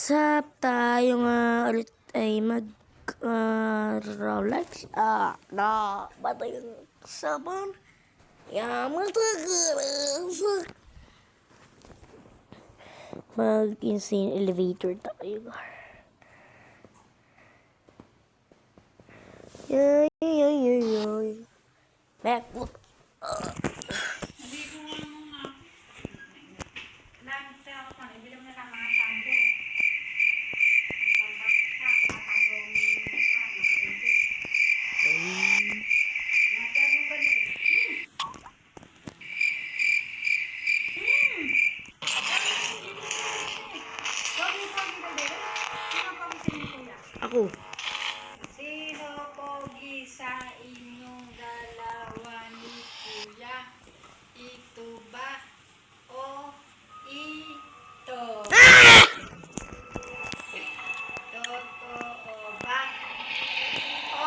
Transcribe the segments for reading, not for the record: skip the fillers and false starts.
Sap tayo nga ulit ay mag Rolex ba ito yung sabon? Matagal mag-insane elevator tayo. Macbook. Ako. Sino pogi sa inyong dalawa ni Kuya? Ito ba o ito? Totoo ba? O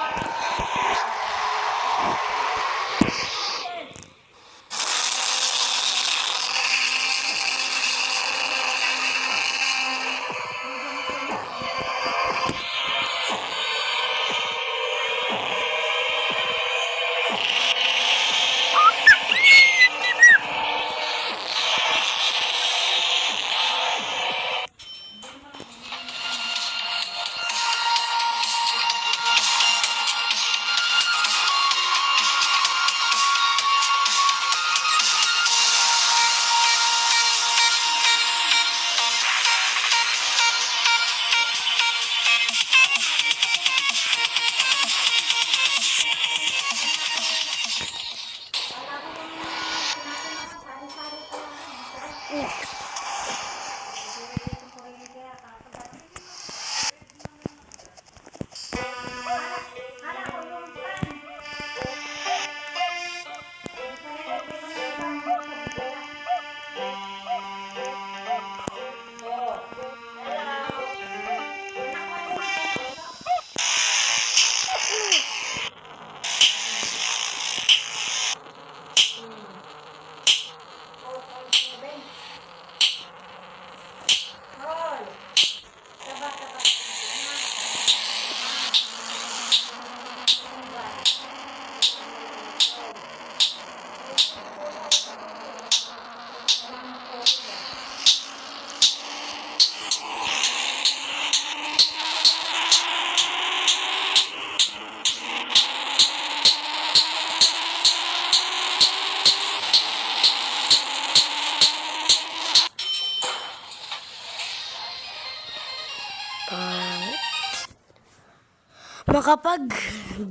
Makapag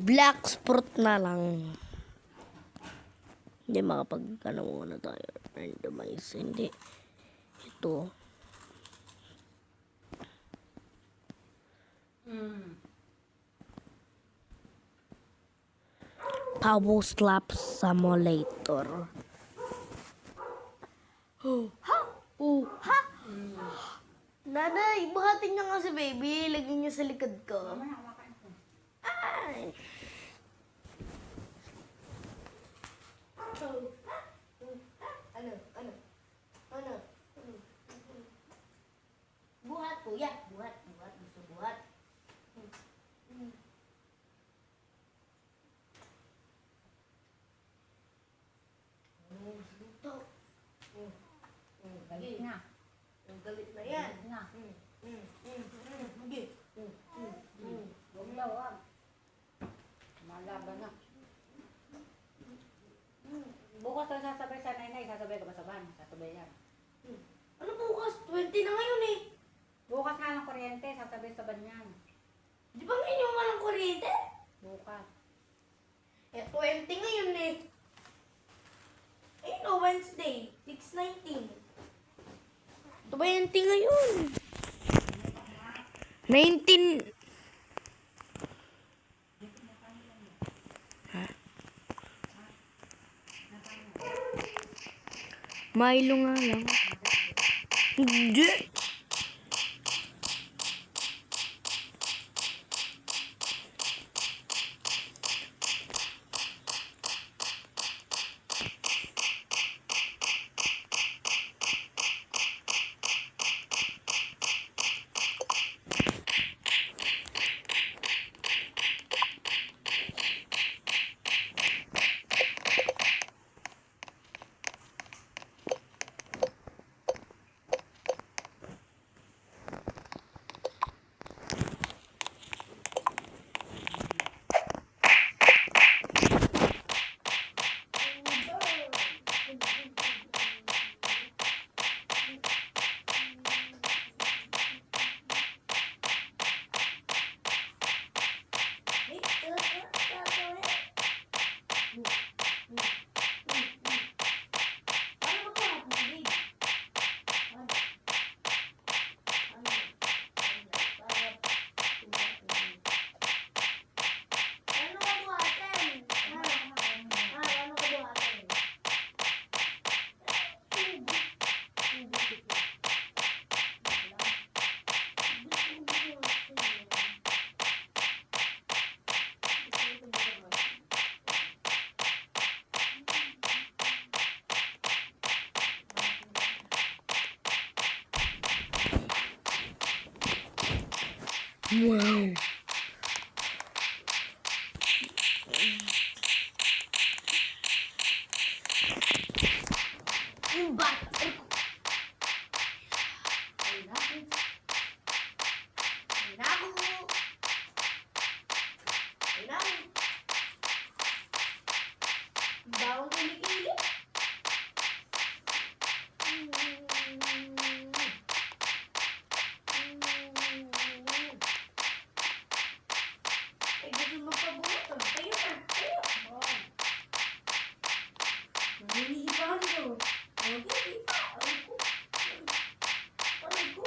black sport na lang. Hindi makapag muna tayo. Randomize. Hindi. Ito. Power slap simulator. Ha! Ha! Nanay, buhatin niyo nga si baby. Lagyan niyo sa likod ko. Ay! Ano? Buhat, kuya. Buhat. Gusto buhat. galit na. Galit na yan. Galit na. Sige. Huwag daw, ah. Malaban na. Bukas daw sasabay sa nanay. Sasabay ka ba sa van? Sasabay yan. Ano bukas? 20 na ngayon eh. Bukas nga ng kuryente. Sasabay sa van yan. Di ba ngayon yung walang kuryente? Bukas. Eh, 20 ngayon eh. Ayun o, Wednesday. 6/19. 20 ngayon. 19. Ha? Milo nga lang. Hindi. Wow. Yung bata. Ay, naku. Ay, naku. Ay, naku. Bawang kilikili. Ay, gusto magpabuhat. Tayo na. Tayo. Oo. Naninihipan ko. Okay, hipa. Aray ko. Aray ko. Aray ko.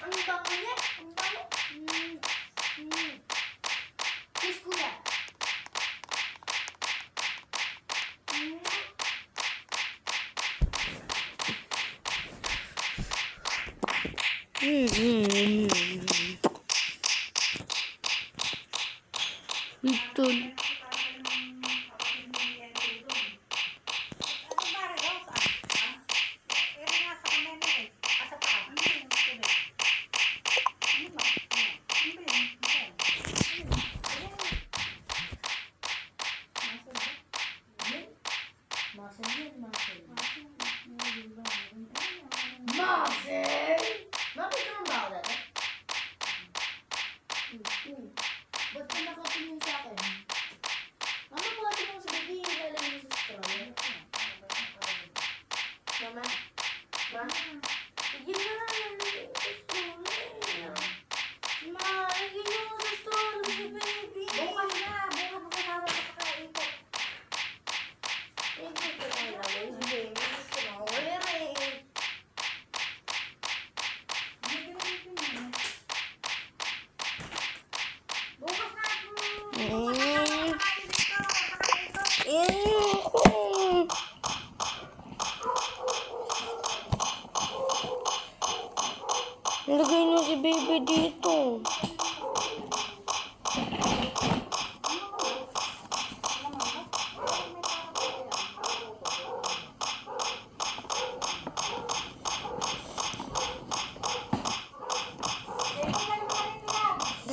Ang bango niya. Ang bango. Kiss kuya. Ito. Ano ba rin, Rose? Ah, ha? Pero nga sa kanay na eh. Asa pa? Ano yung tubig? Ano ba? Ano ba yun? Muscle yan, muscle. Muscle? Bakit naman ba ako dati? Ba't ka nakatingin sa akin? Mama, bakit mo sa baby ilalagay mo sa straw? Mama? Ma? Tigil na lang ilalagay mo sa straw. Ma, tigil mo sa straw sa baby. Bukas na! Bukas mo kasama sa kakaikot. Hindi ko na ilalagay sa baby sa straw. Wala rin. Bukas na! Bukas na kasama sa kakaikot. Lagay niyo si baby dito.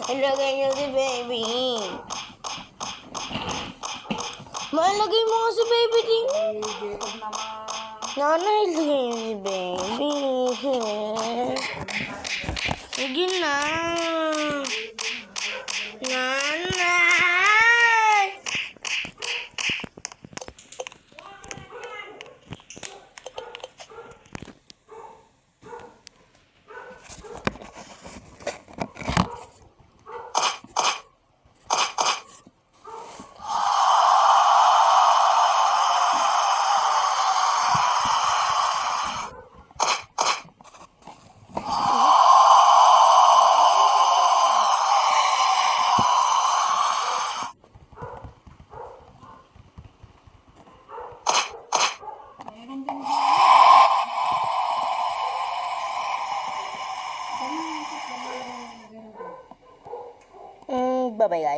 Ilagay niyo si baby. Malagay mo nga si baby dito. Jacob naman. Nanay, ilagay niyo si baby. Sige na. Nanay! Meron din Bye-bye guys.